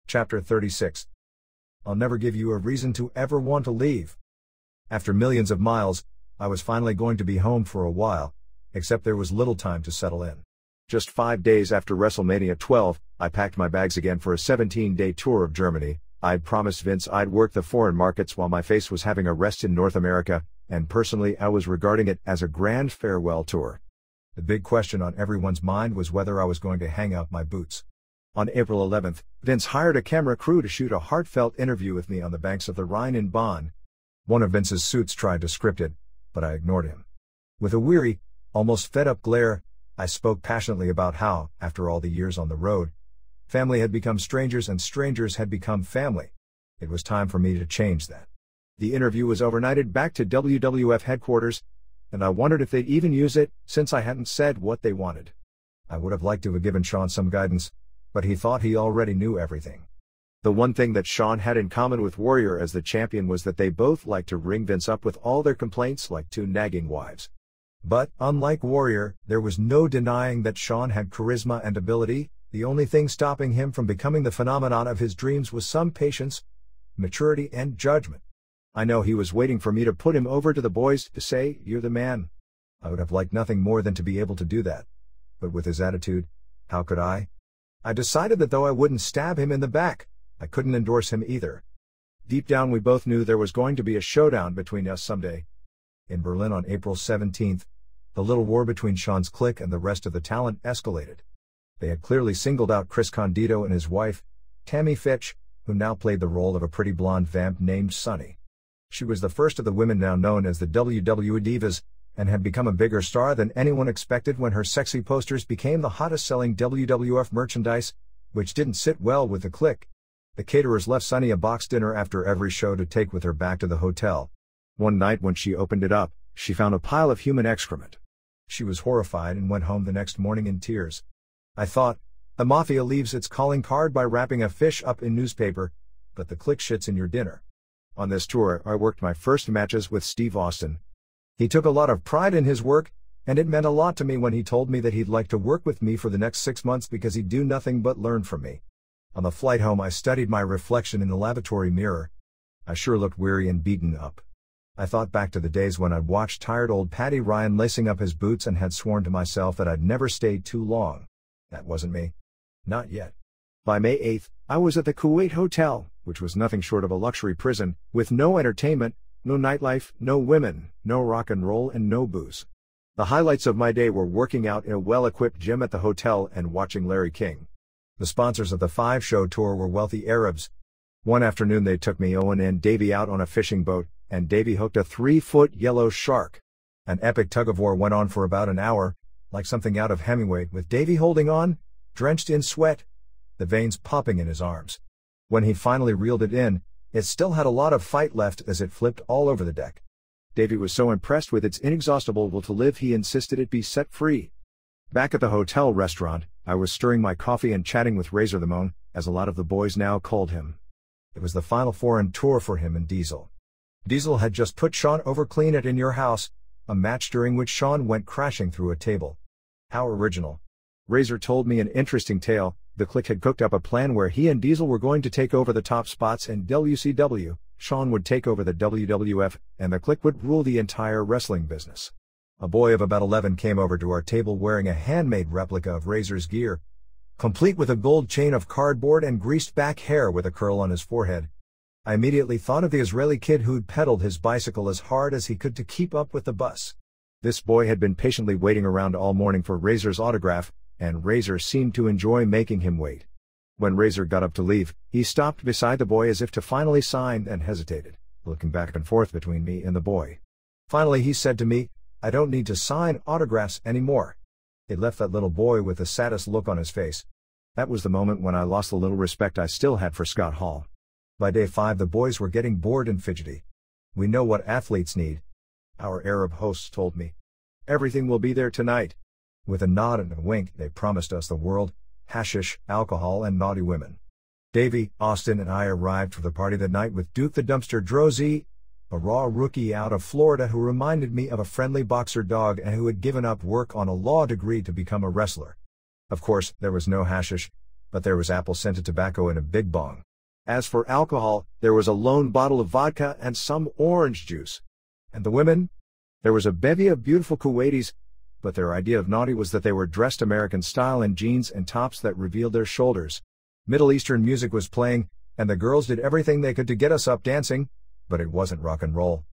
Chapter 36. I'll never give you a reason to ever want to leave. After millions of miles, I was finally going to be home for a while, except there was little time to settle in. Just 5 days after WrestleMania 12, I packed my bags again for a 17-day tour of Germany. I'd promised Vince I'd work the foreign markets while my face was having a rest in North America, and personally I was regarding it as a grand farewell tour. The big question on everyone's mind was whether I was going to hang up my boots. On April 11th, Vince hired a camera crew to shoot a heartfelt interview with me on the banks of the Rhine in Bonn. One of Vince's suits tried to script it, but I ignored him. With a weary, almost fed-up glare, I spoke passionately about how, after all the years on the road, family had become strangers and strangers had become family. It was time for me to change that. The interview was overnighted back to WWF headquarters, and I wondered if they'd even use it, since I hadn't said what they wanted. I would have liked to have given Shawn some guidance, but he thought he already knew everything. The one thing that Shawn had in common with Warrior as the champion was that they both liked to ring Vince up with all their complaints like two nagging wives. But, unlike Warrior, there was no denying that Shawn had charisma and ability. The only thing stopping him from becoming the phenomenon of his dreams was some patience, maturity, and judgment. I know he was waiting for me to put him over to the boys, to say, "You're the man." I would have liked nothing more than to be able to do that. But with his attitude, how could I? I decided that though I wouldn't stab him in the back, I couldn't endorse him either. Deep down we both knew there was going to be a showdown between us someday. In Berlin on April 17th, the little war between Shawn's clique and the rest of the talent escalated. They had clearly singled out Chris Condito and his wife, Tammy Fitch, who now played the role of a pretty blonde vamp named Sunny. She was the first of the women now known as the WWE Divas, and had become a bigger star than anyone expected when her sexy posters became the hottest-selling WWF merchandise, which didn't sit well with the clique. The caterers left Sunny a box dinner after every show to take with her back to the hotel. One night when she opened it up, she found a pile of human excrement. She was horrified and went home the next morning in tears. I thought, the mafia leaves its calling card by wrapping a fish up in newspaper, but the clique shits in your dinner. On this tour, I worked my first matches with Steve Austin. He took a lot of pride in his work, and it meant a lot to me when he told me that he'd like to work with me for the next 6 months because he'd do nothing but learn from me. On the flight home I studied my reflection in the lavatory mirror. I sure looked weary and beaten up. I thought back to the days when I'd watched tired old Paddy Ryan lacing up his boots and had sworn to myself that I'd never stayed too long. That wasn't me. Not yet. By May 8th, I was at the Kuwait Hotel, which was nothing short of a luxury prison, with no entertainment, no nightlife, no women, no rock and roll, and no booze. The highlights of my day were working out in a well-equipped gym at the hotel and watching Larry King. The sponsors of the 5-show tour were wealthy Arabs. One afternoon they took me, Owen, and Davey out on a fishing boat, and Davey hooked a 3-foot yellow shark. An epic tug-of-war went on for about an hour, like something out of Hemingway, with Davey holding on, drenched in sweat, the veins popping in his arms. When he finally reeled it in, it still had a lot of fight left as it flipped all over the deck. Davey was so impressed with its inexhaustible will to live he insisted it be set free. Back at the hotel restaurant, I was stirring my coffee and chatting with Razor the Moan, as a lot of the boys now called him. It was the final foreign tour for him and Diesel. Diesel had just put Shawn over clean at In Your House, a match during which Shawn went crashing through a table. How original. Razor told me an interesting tale. The clique had cooked up a plan where he and Diesel were going to take over the top spots in WCW, Shawn would take over the WWF, and the clique would rule the entire wrestling business. A boy of about 11 came over to our table wearing a handmade replica of Razor's gear, complete with a gold chain of cardboard and greased back hair with a curl on his forehead. I immediately thought of the Israeli kid who'd pedaled his bicycle as hard as he could to keep up with the bus. This boy had been patiently waiting around all morning for Razor's autograph, and Razor seemed to enjoy making him wait. When Razor got up to leave, he stopped beside the boy as if to finally sign and hesitated, looking back and forth between me and the boy. Finally he said to me, "I don't need to sign autographs anymore." It left that little boy with the saddest look on his face. That was the moment when I lost the little respect I still had for Scott Hall. By day 5 the boys were getting bored and fidgety. "We know what athletes need," our Arab hosts told me. "Everything will be there tonight." With a nod and a wink they promised us the world, hashish, alcohol, and naughty women. Davey, Austin, and I arrived for the party that night with Duke the Dumpster Droese, a raw rookie out of Florida who reminded me of a friendly boxer dog and who had given up work on a law degree to become a wrestler. Of course, there was no hashish, but there was apple-scented tobacco in a big bong. As for alcohol, there was a lone bottle of vodka and some orange juice. And the women? There was a bevy of beautiful Kuwaitis, but their idea of naughty was that they were dressed American style in jeans and tops that revealed their shoulders. Middle Eastern music was playing, and the girls did everything they could to get us up dancing, but it wasn't rock and roll.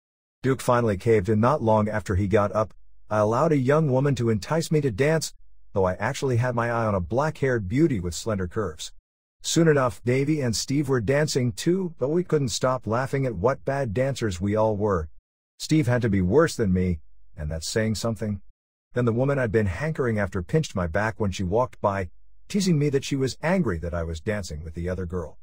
Duke finally caved in not long after he got up. I allowed a young woman to entice me to dance, though I actually had my eye on a black-haired beauty with slender curves. Soon enough, Davy and Steve were dancing too, but we couldn't stop laughing at what bad dancers we all were. Steve had to be worse than me, and that's saying something. Then the woman I'd been hankering after pinched my back when she walked by, teasing me that she was angry that I was dancing with the other girl.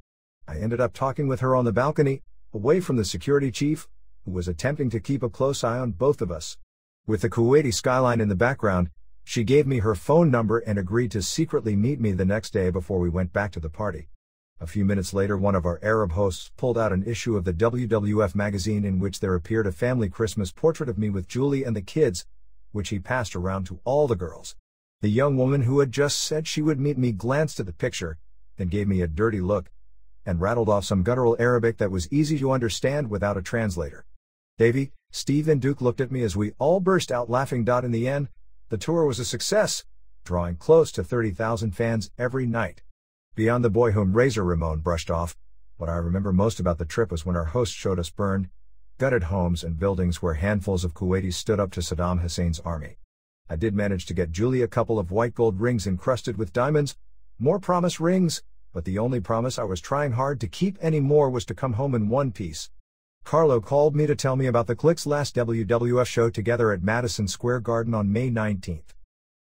I ended up talking with her on the balcony, away from the security chief, who was attempting to keep a close eye on both of us. With the Kuwaiti skyline in the background, she gave me her phone number and agreed to secretly meet me the next day before we went back to the party. A few minutes later, one of our Arab hosts pulled out an issue of the WWF magazine in which there appeared a family Christmas portrait of me with Julie and the kids, which he passed around to all the girls. The young woman who had just said she would meet me glanced at the picture, then gave me a dirty look, and rattled off some guttural Arabic that was easy to understand without a translator. Davy, Steve and Duke looked at me as we all burst out laughing. In the end, the tour was a success, drawing close to 30,000 fans every night. Beyond the boy whom Razor Ramon brushed off, what I remember most about the trip was when our host showed us burned, gutted homes and buildings where handfuls of Kuwaitis stood up to Saddam Hussein's army. I did manage to get Julie a couple of white gold rings encrusted with diamonds, more promise rings, but the only promise I was trying hard to keep anymore was to come home in one piece. Carlo called me to tell me about the Clique's last WWF show together at Madison Square Garden on May 19th.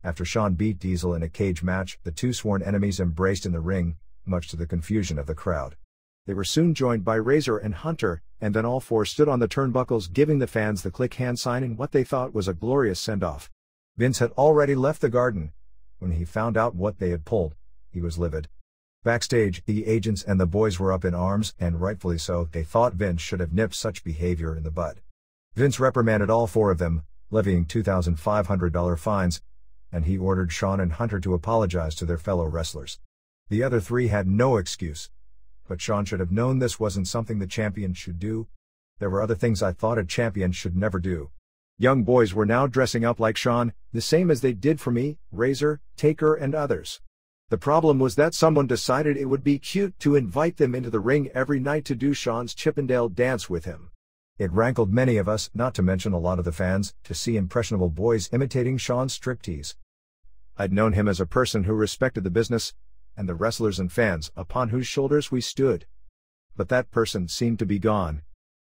After Shawn beat Diesel in a cage match, the two sworn enemies embraced in the ring, much to the confusion of the crowd. They were soon joined by Razor and Hunter, and then all four stood on the turnbuckles giving the fans the Clique hand sign in what they thought was a glorious send-off. Vince had already left the garden. When he found out what they had pulled, he was livid. Backstage, the agents and the boys were up in arms, and rightfully so. They thought Vince should have nipped such behavior in the bud. Vince reprimanded all four of them, levying $2,500 fines, and he ordered Shawn and Hunter to apologize to their fellow wrestlers. The other three had no excuse. But Shawn should have known this wasn't something the champion should do. There were other things I thought a champion should never do. Young boys were now dressing up like Shawn, the same as they did for me, Razor, Taker and others. The problem was that someone decided it would be cute to invite them into the ring every night to do Shawn's Chippendale dance with him. It rankled many of us, not to mention a lot of the fans, to see impressionable boys imitating Shawn's striptease. I'd known him as a person who respected the business, and the wrestlers and fans upon whose shoulders we stood. But that person seemed to be gone.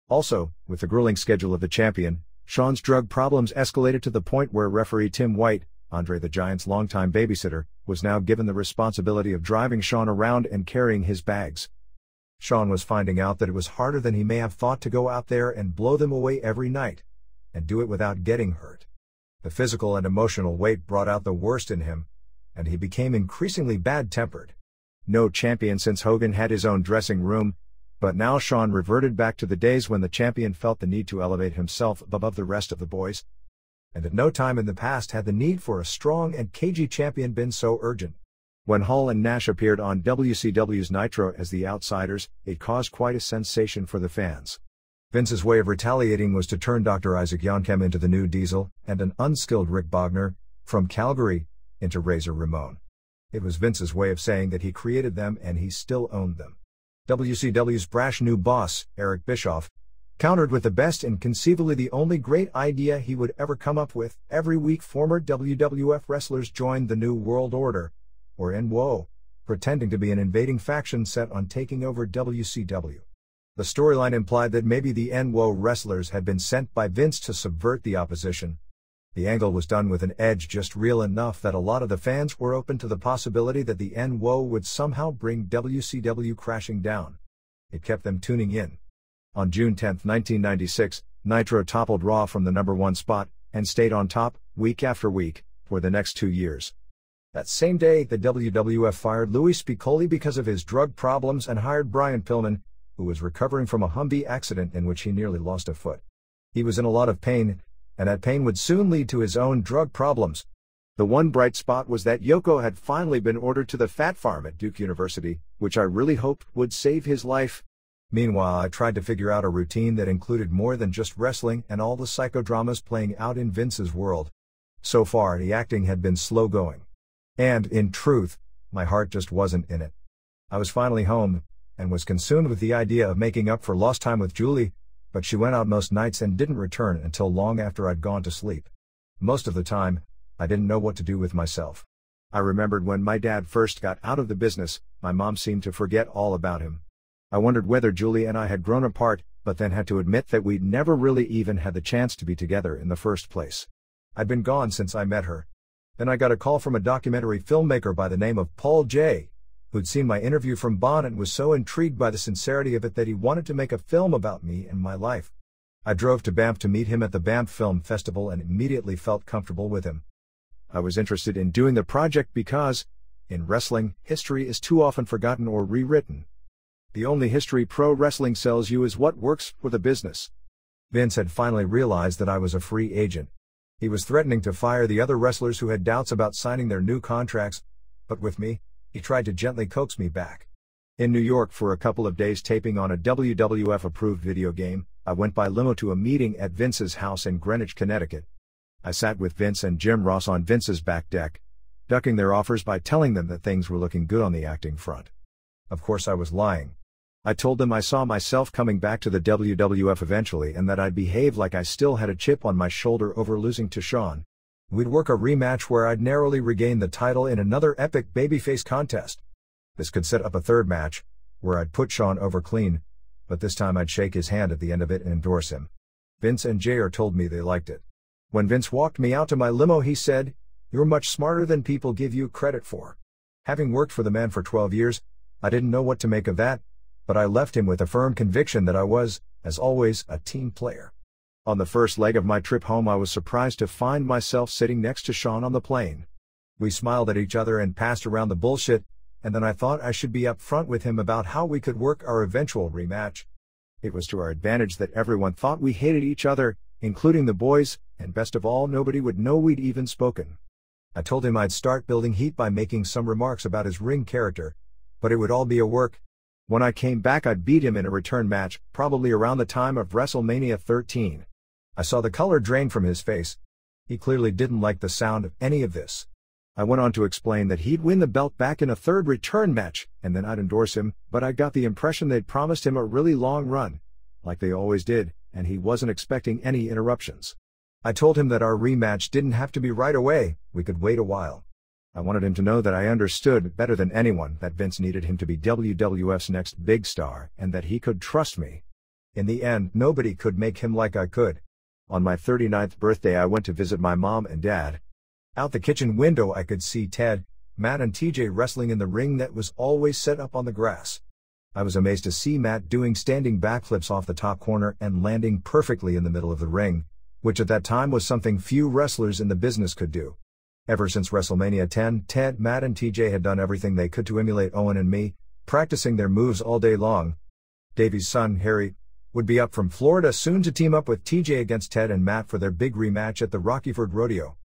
Also, with the grueling schedule of the champion, Shawn's drug problems escalated to the point where referee Tim White, Andre the Giant's longtime babysitter, was now given the responsibility of driving Shawn around and carrying his bags. Shawn was finding out that it was harder than he may have thought to go out there and blow them away every night, and do it without getting hurt. The physical and emotional weight brought out the worst in him, and he became increasingly bad-tempered. No champion since Hogan had his own dressing room, but now Shawn reverted back to the days when the champion felt the need to elevate himself above the rest of the boys. And at no time in the past had the need for a strong and cagey champion been so urgent. When Hall and Nash appeared on WCW's Nitro as the outsiders, it caused quite a sensation for the fans. Vince's way of retaliating was to turn Dr. Isaac Yankem into the new Diesel, and an unskilled Rick Bogner, from Calgary, into Razor Ramon. It was Vince's way of saying that he created them and he still owned them. WCW's brash new boss, Eric Bischoff, countered with the best and conceivably the only great idea he would ever come up with. Every week former WWF wrestlers joined the New World Order, or NWO, pretending to be an invading faction set on taking over WCW. The storyline implied that maybe the NWO wrestlers had been sent by Vince to subvert the opposition. The angle was done with an edge just real enough that a lot of the fans were open to the possibility that the NWO would somehow bring WCW crashing down. It kept them tuning in. On June 10, 1996, Nitro toppled Raw from the #1 spot, and stayed on top, week after week, for the next 2 years. That same day, the WWF fired Louis Spicolli because of his drug problems and hired Brian Pillman, who was recovering from a Humvee accident in which he nearly lost a foot. He was in a lot of pain, and that pain would soon lead to his own drug problems. The one bright spot was that Yoko had finally been ordered to the Fat Farm at Duke University, which I really hoped would save his life. Meanwhile, I tried to figure out a routine that included more than just wrestling and all the psychodramas playing out in Vince's world. So far, the acting had been slow going. And, in truth, my heart just wasn't in it. I was finally home, and was consumed with the idea of making up for lost time with Julie, but she went out most nights and didn't return until long after I'd gone to sleep. Most of the time, I didn't know what to do with myself. I remembered when my dad first got out of the business, my mom seemed to forget all about him. I wondered whether Julie and I had grown apart, but then had to admit that we'd never really even had the chance to be together in the first place. I'd been gone since I met her. Then I got a call from a documentary filmmaker by the name of Paul J., who'd seen my interview from Bonn and was so intrigued by the sincerity of it that he wanted to make a film about me and my life. I drove to Banff to meet him at the Banff Film Festival and immediately felt comfortable with him. I was interested in doing the project because, in wrestling, history is too often forgotten or rewritten. The only history pro wrestling sells you is what works for the business. Vince had finally realized that I was a free agent. He was threatening to fire the other wrestlers who had doubts about signing their new contracts, but with me, he tried to gently coax me back. In New York for a couple of days taping on a WWF-approved video game, I went by limo to a meeting at Vince's house in Greenwich, Connecticut. I sat with Vince and Jim Ross on Vince's back deck, ducking their offers by telling them that things were looking good on the acting front. Of course I was lying. I told them I saw myself coming back to the WWF eventually and that I'd behave like I still had a chip on my shoulder over losing to Shawn. We'd work a rematch where I'd narrowly regain the title in another epic babyface contest. This could set up a third match, where I'd put Shawn over clean, but this time I'd shake his hand at the end of it and endorse him. Vince and JR told me they liked it. When Vince walked me out to my limo, he said, "You're much smarter than people give you credit for." Having worked for the man for 12 years, I didn't know what to make of that, but I left him with a firm conviction that I was, as always, a team player. On the first leg of my trip home, I was surprised to find myself sitting next to Shawn on the plane. We smiled at each other and passed around the bullshit, and then I thought I should be up front with him about how we could work our eventual rematch. It was to our advantage that everyone thought we hated each other, including the boys, and best of all, nobody would know we'd even spoken. I told him I'd start building heat by making some remarks about his ring character, but it would all be a work. When I came back, I'd beat him in a return match, probably around the time of WrestleMania 13. I saw the color drain from his face. He clearly didn't like the sound of any of this. I went on to explain that he'd win the belt back in a third return match, and then I'd endorse him, but I got the impression they'd promised him a really long run, like they always did, and he wasn't expecting any interruptions. I told him that our rematch didn't have to be right away, we could wait a while. I wanted him to know that I understood better than anyone that Vince needed him to be WWF's next big star, and that he could trust me. In the end, nobody could make him like I could. On my 39th birthday, I went to visit my mom and dad. Out the kitchen window, I could see Ted, Matt and TJ wrestling in the ring that was always set up on the grass. I was amazed to see Matt doing standing backflips off the top corner and landing perfectly in the middle of the ring, which at that time was something few wrestlers in the business could do. Ever since WrestleMania 10, Ted, Matt and TJ had done everything they could to emulate Owen and me, practicing their moves all day long. Davey's son, Harry, would be up from Florida soon to team up with TJ against Ted and Matt for their big rematch at the Rockyford Rodeo.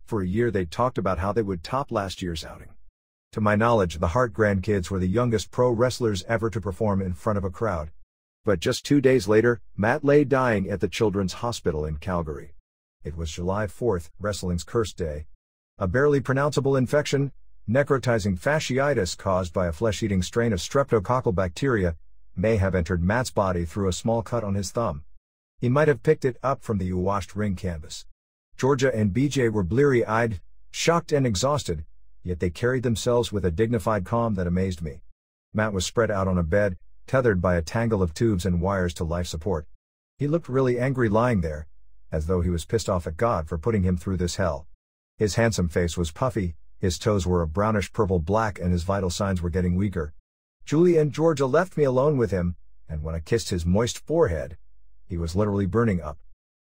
For a year they talked about how they would top last year's outing. To my knowledge, the Hart grandkids were the youngest pro wrestlers ever to perform in front of a crowd. But just 2 days later, Matt lay dying at the Children's Hospital in Calgary. It was July 4th, wrestling's cursed day. A barely pronounceable infection, necrotizing fasciitis caused by a flesh-eating strain of streptococcal bacteria, may have entered Matt's body through a small cut on his thumb. He might have picked it up from the washed ring canvas. Georgia and BJ were bleary-eyed, shocked and exhausted, yet they carried themselves with a dignified calm that amazed me. Matt was spread out on a bed, tethered by a tangle of tubes and wires to life support. He looked really angry lying there, as though he was pissed off at God for putting him through this hell. His handsome face was puffy, his toes were a brownish purple-black and his vital signs were getting weaker. Julie and Georgia left me alone with him, and when I kissed his moist forehead, he was literally burning up.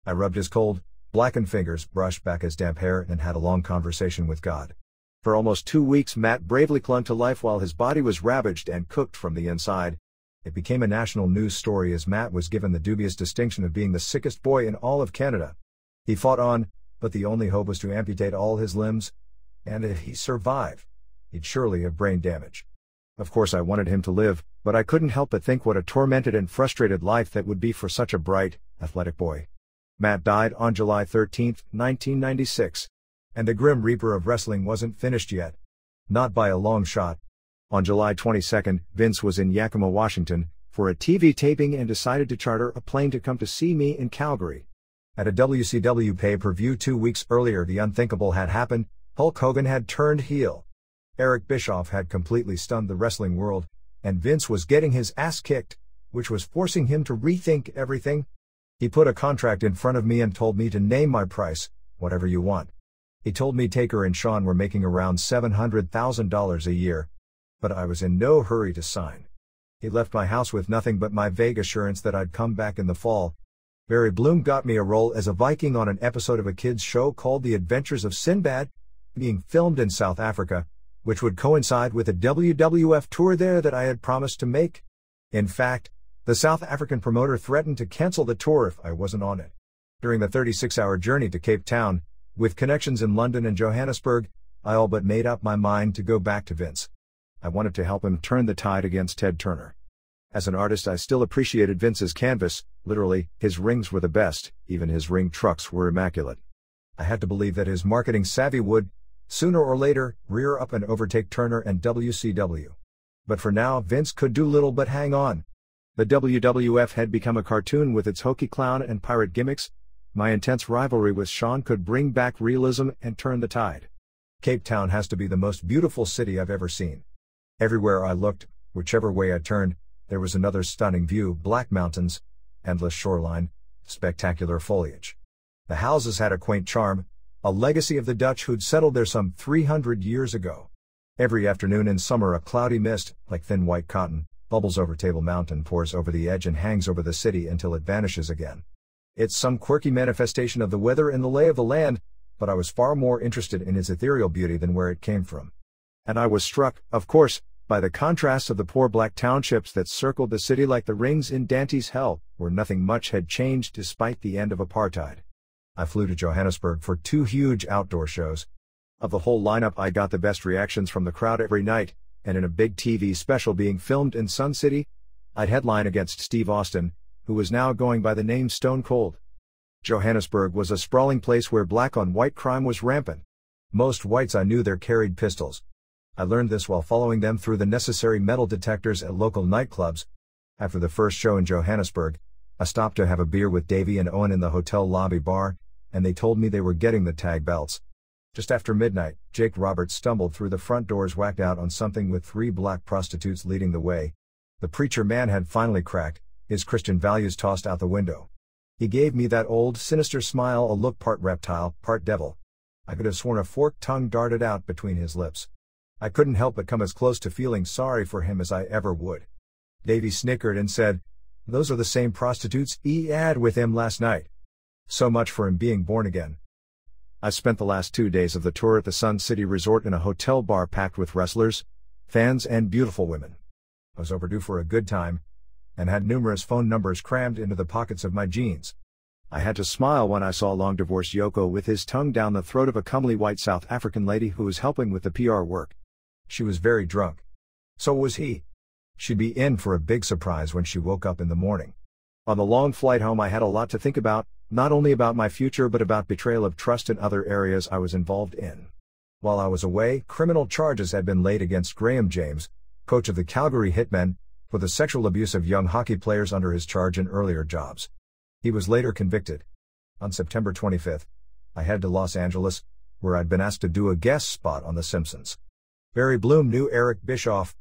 I rubbed his cold, blackened fingers, brushed back his damp hair, and had a long conversation with God. For almost 2 weeks, Matt bravely clung to life while his body was ravaged and cooked from the inside. It became a national news story as Matt was given the dubious distinction of being the sickest boy in all of Canada. He fought on, but the only hope was to amputate all his limbs, And if he survived, he'd surely have brain damage. Of course I wanted him to live, but I couldn't help but think what a tormented and frustrated life that would be for such a bright, athletic boy. Matt died on July 13, 1996. And the Grim Reaper of wrestling wasn't finished yet. Not by a long shot. On July 22, Vince was in Yakima, Washington, for a TV taping and decided to charter a plane to come to see me in Calgary. At a WCW pay-per-view 2 weeks earlier, the unthinkable had happened. Hulk Hogan had turned heel. Eric Bischoff had completely stunned the wrestling world, and Vince was getting his ass kicked, which was forcing him to rethink everything. He put a contract in front of me and told me to name my price, whatever you want. He told me Taker and Shawn were making around $700,000 a year, but I was in no hurry to sign. He left my house with nothing but my vague assurance that I'd come back in the fall. Barry Bloom got me a role as a Viking on an episode of a kids' show called The Adventures of Sinbad, being filmed in South Africa, which would coincide with a WWF tour there that I had promised to make. In fact, the South African promoter threatened to cancel the tour if I wasn't on it. During the 36-hour journey to Cape Town, with connections in London and Johannesburg, I all but made up my mind to go back to Vince. I wanted to help him turn the tide against Ted Turner. As an artist, I still appreciated Vince's canvas. Literally, his rings were the best, even his ring trucks were immaculate. I had to believe that his marketing savvy would, sooner or later, rear up and overtake Turner and WCW. But for now, Vince could do little but hang on. The WWF had become a cartoon with its hokey clown and pirate gimmicks. My intense rivalry with Shawn could bring back realism and turn the tide. Cape Town has to be the most beautiful city I've ever seen. Everywhere I looked, whichever way I turned, there was another stunning view: black mountains, endless shoreline, spectacular foliage. The houses had a quaint charm, a legacy of the Dutch who'd settled there some 300 years ago. Every afternoon in summer a cloudy mist, like thin white cotton, bubbles over Table Mountain, pours over the edge and hangs over the city until it vanishes again. It's some quirky manifestation of the weather and the lay of the land, but I was far more interested in its ethereal beauty than where it came from. And I was struck, of course, by the contrast of the poor black townships that circled the city like the rings in Dante's Hell, where nothing much had changed despite the end of apartheid. I flew to Johannesburg for 2 huge outdoor shows. Of the whole lineup, I got the best reactions from the crowd every night, and in a big TV special being filmed in Sun City, I'd headline against Steve Austin, who was now going by the name Stone Cold. Johannesburg was a sprawling place where black-on-white crime was rampant. Most whites I knew there carried pistols. I learned this while following them through the necessary metal detectors at local nightclubs. After the first show in Johannesburg, I stopped to have a beer with Davey and Owen in the hotel lobby bar, and they told me they were getting the tag belts. Just after midnight, Jake Roberts stumbled through the front doors, whacked out on something with 3 black prostitutes leading the way. The preacher man had finally cracked, his Christian values tossed out the window. He gave me that old, sinister smile, a look part reptile, part devil. I could have sworn a forked tongue darted out between his lips. I couldn't help but come as close to feeling sorry for him as I ever would. Davey snickered and said, "Those are the same prostitutes he had with him last night. So much for him being born again." I spent the last 2 days of the tour at the Sun City Resort in a hotel bar packed with wrestlers, fans, and beautiful women. I was overdue for a good time, and had numerous phone numbers crammed into the pockets of my jeans. I had to smile when I saw long-divorced Yoko with his tongue down the throat of a comely white South African lady who was helping with the PR work. She was very drunk. So was he. She'd be in for a big surprise when she woke up in the morning. On the long flight home, I had a lot to think about, not only about my future but about betrayal of trust in other areas I was involved in. While I was away, criminal charges had been laid against Graham James, coach of the Calgary Hitmen, for the sexual abuse of young hockey players under his charge in earlier jobs. He was later convicted. On September 25th, I headed to Los Angeles, where I'd been asked to do a guest spot on The Simpsons. Barry Bloom knew Eric Bischoff,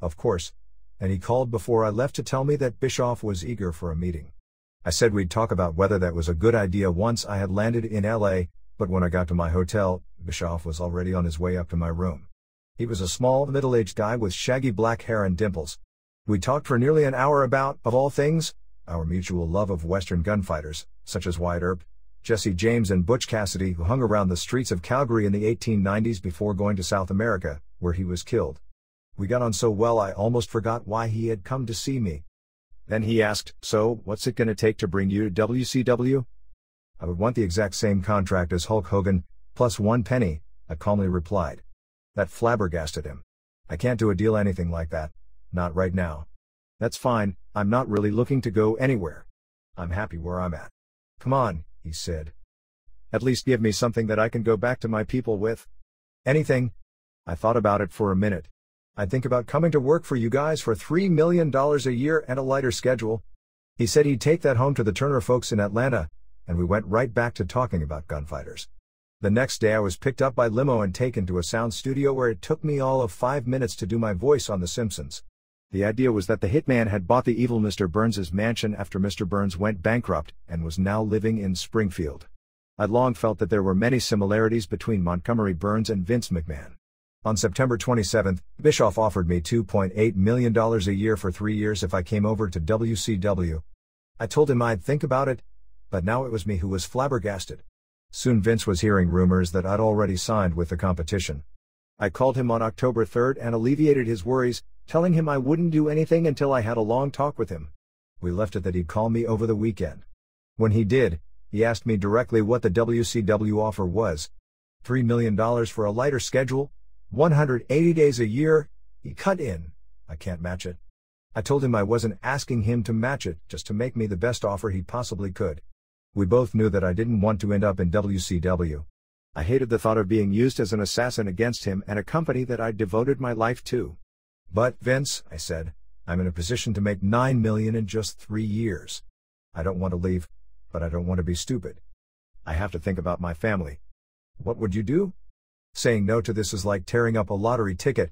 of course, and he called before I left to tell me that Bischoff was eager for a meeting. I said we'd talk about whether that was a good idea once I had landed in LA, but when I got to my hotel, Bischoff was already on his way up to my room. He was a small, middle-aged guy with shaggy black hair and dimples. We talked for nearly an hour about, of all things, our mutual love of Western gunfighters, such as Wyatt Earp, Jesse James and Butch Cassidy, who hung around the streets of Calgary in the 1890s before going to South America, where he was killed. We got on so well I almost forgot why he had come to see me. Then he asked, "So, what's it gonna take to bring you to WCW?" I would want the exact same contract as Hulk Hogan, plus 1 penny, I calmly replied. That flabbergasted him. I can't do a deal anything like that. Not right now. That's fine, I'm not really looking to go anywhere. I'm happy where I'm at. Come on, he said. At least give me something that I can go back to my people with. Anything. I thought about it for a minute. I'd think about coming to work for you guys for $3 million a year and a lighter schedule. He said he'd take that home to the Turner folks in Atlanta, and we went right back to talking about gunfighters. The next day I was picked up by limo and taken to a sound studio where it took me all of 5 minutes to do my voice on The Simpsons. The idea was that the Hitman had bought the evil Mr. Burns' mansion after Mr. Burns went bankrupt and was now living in Springfield. I'd long felt that there were many similarities between Montgomery Burns and Vince McMahon. On September 27, Bischoff offered me $2.8 million a year for 3 years if I came over to WCW. I told him I'd think about it, but now it was me who was flabbergasted. Soon Vince was hearing rumors that I'd already signed with the competition. I called him on October 3rd and alleviated his worries, telling him I wouldn't do anything until I had a long talk with him. We left it that he'd call me over the weekend. When he did, he asked me directly what the WCW offer was. $3 million for a lighter schedule, 180 days a year, he cut in. I can't match it. I told him I wasn't asking him to match it, just to make me the best offer he possibly could. We both knew that I didn't want to end up in WCW. I hated the thought of being used as an assassin against him and a company that I'd devoted my life to. But, Vince, I said, I'm in a position to make $9 million in just 3 years. I don't want to leave, but I don't want to be stupid. I have to think about my family. What would you do? Saying no to this is like tearing up a lottery ticket.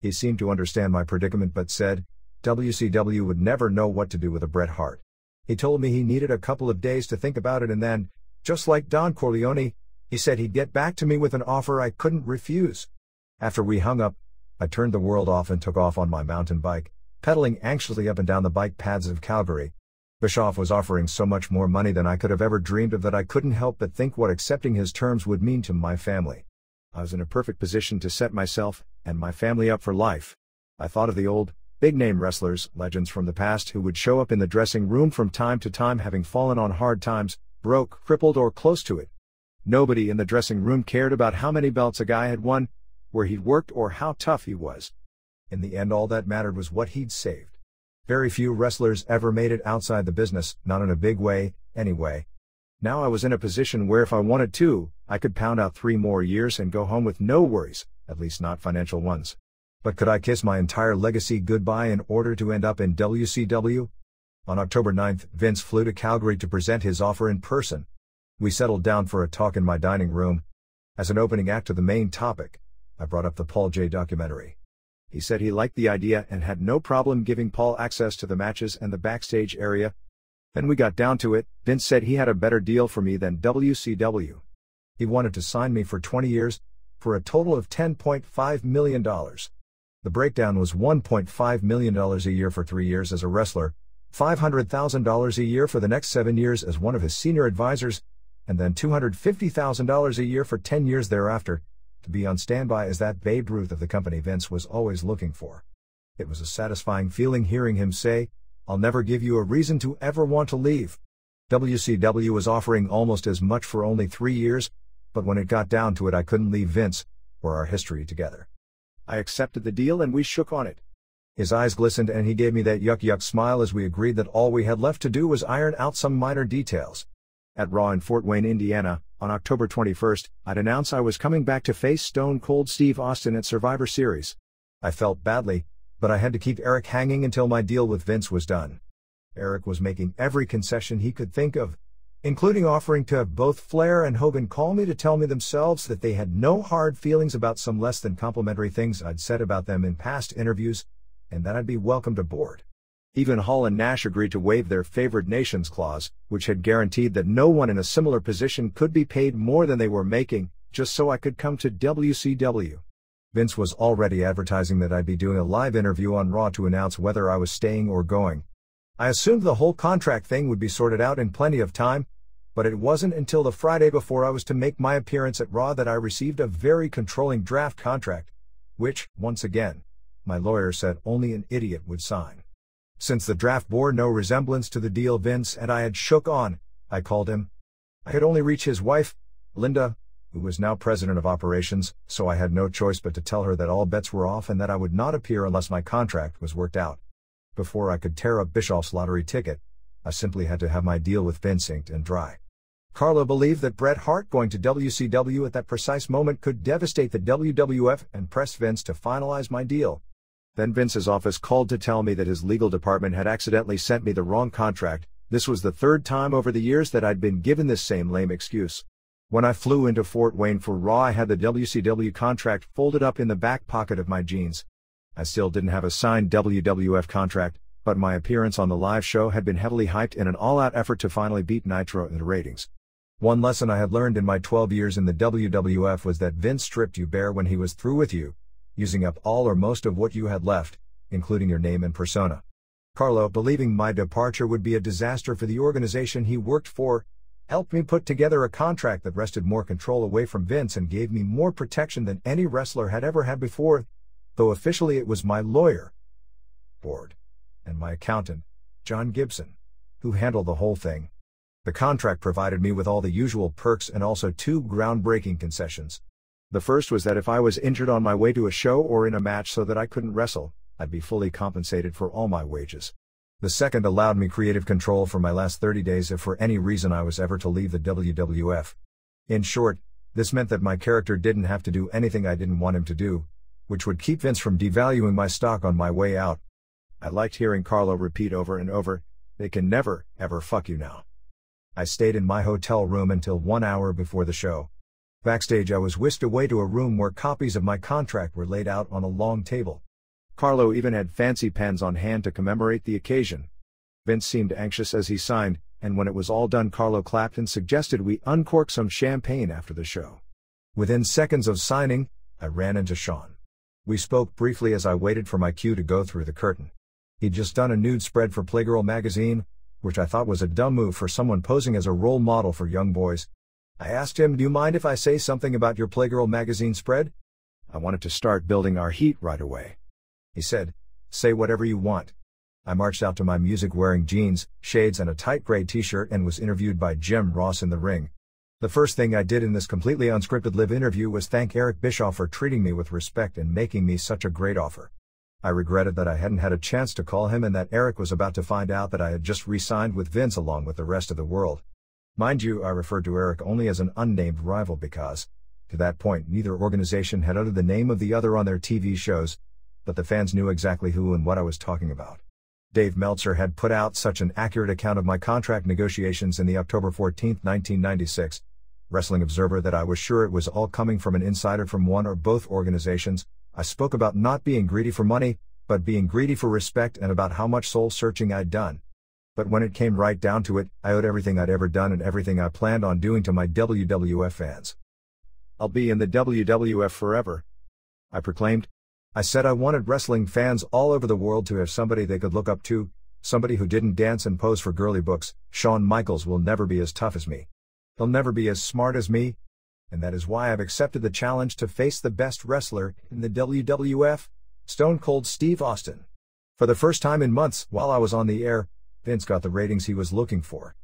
He seemed to understand my predicament but said, WCW would never know what to do with a Bret Hart. He told me he needed a couple of days to think about it and then, just like Don Corleone, he said he'd get back to me with an offer I couldn't refuse. After we hung up, I turned the world off and took off on my mountain bike, pedaling anxiously up and down the bike paths of Calgary. Bischoff was offering so much more money than I could have ever dreamed of that I couldn't help but think what accepting his terms would mean to my family. I was in a perfect position to set myself and my family up for life. I thought of the old, big-name wrestlers, legends from the past who would show up in the dressing room from time to time having fallen on hard times, broke, crippled or close to it. Nobody in the dressing room cared about how many belts a guy had won, where he'd worked or how tough he was. In the end, all that mattered was what he'd saved. Very few wrestlers ever made it outside the business, not in a big way, anyway. Now I was in a position where if I wanted to, I could pound out 3 more years and go home with no worries, at least not financial ones. But could I kiss my entire legacy goodbye in order to end up in WCW? On October 9th, Vince flew to Calgary to present his offer in person. We settled down for a talk in my dining room. As an opening act to the main topic, I brought up the Paul J. documentary. He said he liked the idea and had no problem giving Paul access to the matches and the backstage area. Then we got down to it. Vince said he had a better deal for me than WCW. He wanted to sign me for 20 years, for a total of $10.5 million. The breakdown was $1.5 million a year for 3 years as a wrestler, $500,000 a year for the next 7 years as one of his senior advisors, and then $250,000 a year for 10 years thereafter, to be on standby as that Babe Ruth of the company Vince was always looking for. It was a satisfying feeling hearing him say, I'll never give you a reason to ever want to leave. WCW was offering almost as much for only 3 years, but when it got down to it I couldn't leave Vince, or our history together. I accepted the deal and we shook on it. His eyes glistened and he gave me that yuck smile as we agreed that all we had left to do was iron out some minor details. At Raw in Fort Wayne, Indiana, on October 21st, I'd announce I was coming back to face Stone Cold Steve Austin at Survivor Series. I felt badly, but I had to keep Eric hanging until my deal with Vince was done. Eric was making every concession he could think of, including offering to have both Flair and Hogan call me to tell me themselves that they had no hard feelings about some less than complimentary things I'd said about them in past interviews, and that I'd be welcomed aboard. Even Hall and Nash agreed to waive their favored nations clause, which had guaranteed that no one in a similar position could be paid more than they were making, just so I could come to WCW. Vince was already advertising that I'd be doing a live interview on Raw to announce whether I was staying or going. I assumed the whole contract thing would be sorted out in plenty of time, but it wasn't until the Friday before I was to make my appearance at Raw that I received a very controlling draft contract, which, once again, my lawyer said only an idiot would sign. Since the draft bore no resemblance to the deal Vince and I had shook on, I called him. I could only reach his wife, Linda, who was now president of operations, so I had no choice but to tell her that all bets were off and that I would not appear unless my contract was worked out. Before I could tear up Bischoff's lottery ticket, I simply had to have my deal with Vince inked and dry. Carlo believed that Bret Hart going to WCW at that precise moment could devastate the WWF and pressed Vince to finalize my deal. Then Vince's office called to tell me that his legal department had accidentally sent me the wrong contract. This was the third time over the years that I'd been given this same lame excuse. When I flew into Fort Wayne for Raw, I had the WCW contract folded up in the back pocket of my jeans. I still didn't have a signed WWF contract, but my appearance on the live show had been heavily hyped in an all-out effort to finally beat Nitro in the ratings. One lesson I had learned in my 12 years in the WWF was that Vince stripped you bare when he was through with you, using up all or most of what you had left, including your name and persona. Carlo, believing my departure would be a disaster for the organization he worked for, helped me put together a contract that wrested more control away from Vince and gave me more protection than any wrestler had ever had before, though officially it was my lawyer, board, and my accountant, John Gibson, who handled the whole thing. The contract provided me with all the usual perks and also two groundbreaking concessions. The first was that if I was injured on my way to a show or in a match so that I couldn't wrestle, I'd be fully compensated for all my wages. The second allowed me creative control for my last 30 days if for any reason I was ever to leave the WWF. In short, this meant that my character didn't have to do anything I didn't want him to do, which would keep Vince from devaluing my stock on my way out. I liked hearing Carlo repeat over and over, "They can never, ever fuck you now." I stayed in my hotel room until 1 hour before the show. Backstage I was whisked away to a room where copies of my contract were laid out on a long table. Carlo even had fancy pens on hand to commemorate the occasion. Vince seemed anxious as he signed, and when it was all done Carlo clapped and suggested we uncork some champagne after the show. Within seconds of signing, I ran into Sean. We spoke briefly as I waited for my cue to go through the curtain. He'd just done a nude spread for Playgirl magazine, which I thought was a dumb move for someone posing as a role model for young boys. I asked him, "Do you mind if I say something about your Playgirl magazine spread?" I wanted to start building our heat right away. He said, "Say whatever you want." I marched out to my music wearing jeans, shades and a tight gray t-shirt and was interviewed by Jim Ross in the ring. The first thing I did in this completely unscripted live interview was thank Eric Bischoff for treating me with respect and making me such a great offer. I regretted that I hadn't had a chance to call him and that Eric was about to find out that I had just re-signed with Vince along with the rest of the world. Mind you, I referred to Eric only as an unnamed rival because, to that point, neither organization had uttered the name of the other on their TV shows, but the fans knew exactly who and what I was talking about. Dave Meltzer had put out such an accurate account of my contract negotiations in the October 14, 1996, Wrestling Observer that I was sure it was all coming from an insider from one or both organizations. I spoke about not being greedy for money, but being greedy for respect and about how much soul-searching I'd done. But when it came right down to it, I owed everything I'd ever done and everything I planned on doing to my WWF fans. "I'll be in the WWF forever," I proclaimed. I said I wanted wrestling fans all over the world to have somebody they could look up to, somebody who didn't dance and pose for girly books. Shawn Michaels will never be as tough as me. He'll never be as smart as me. And that is why I've accepted the challenge to face the best wrestler in the WWF, Stone Cold Steve Austin. For the first time in months, while I was on the air, Vince got the ratings he was looking for.